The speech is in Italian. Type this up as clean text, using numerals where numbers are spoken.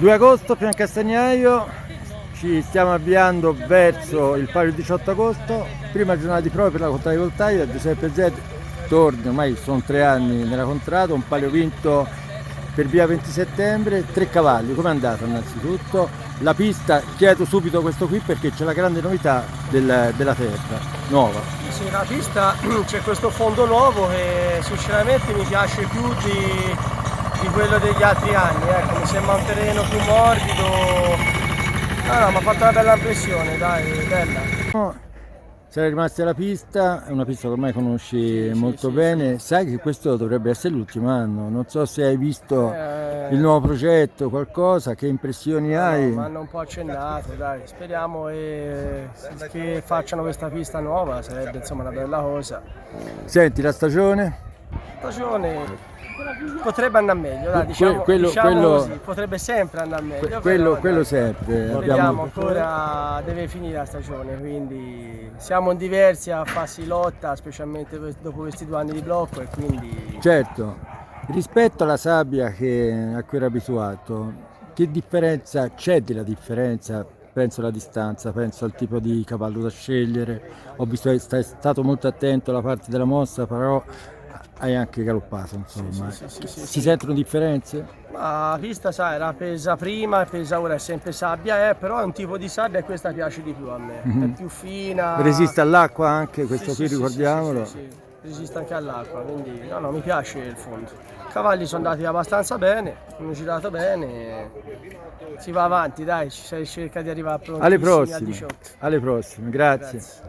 2 agosto, Piancastagnaio, ci stiamo avviando verso il palio 18 agosto, prima giornata di prova per la contrada di Voltaia, Giuseppe Zed, torni, ormai sono 3 anni nella contrada, un palio vinto per via 20 settembre, 3 cavalli, come è andata innanzitutto? La pista, chiedo subito questo qui perché c'è la grande novità della terra, nuova. Sì, la pista c'è questo fondo nuovo che sinceramente mi piace più di quello degli altri anni, ecco, mi sembra un terreno più morbido, no, mi ha fatto una bella impressione, dai, bella. Sei rimasti alla pista, è una pista che ormai conosci molto bene, sai che questo dovrebbe essere l'ultimo anno, non so se hai visto il nuovo progetto, qualcosa, che impressioni hai? Mi hanno un po' accennato, dai, speriamo che facciano questa pista nuova, sarebbe insomma una bella cosa. Senti, la stagione? La stagione potrebbe andare meglio, dai, diciamo così, potrebbe sempre andare meglio. Quello sempre. Vediamo, ancora deve finire la stagione, quindi siamo in diversi a farsi lotta, specialmente dopo questi 2 anni di blocco e quindi... Certo, rispetto alla sabbia a cui ero abituato, che differenza c'è della differenza? Penso alla distanza, penso al tipo di cavallo da scegliere, ho visto che sei stato molto attento alla parte della mossa, però hai anche galoppato, insomma. Si sentono differenze? Ma la pista, sai, era pesa prima e pesa ora, è sempre sabbia, però è un tipo di sabbia e questa piace di più a me, è più fina. Resiste all'acqua anche, questo qui ricordiamolo. Sì, resiste anche all'acqua, quindi no, mi piace il fondo. I cavalli sono andati abbastanza bene, hanno girato bene, si va avanti, dai, si cerca di arrivare prontissimi al 18. Alle prossime, grazie.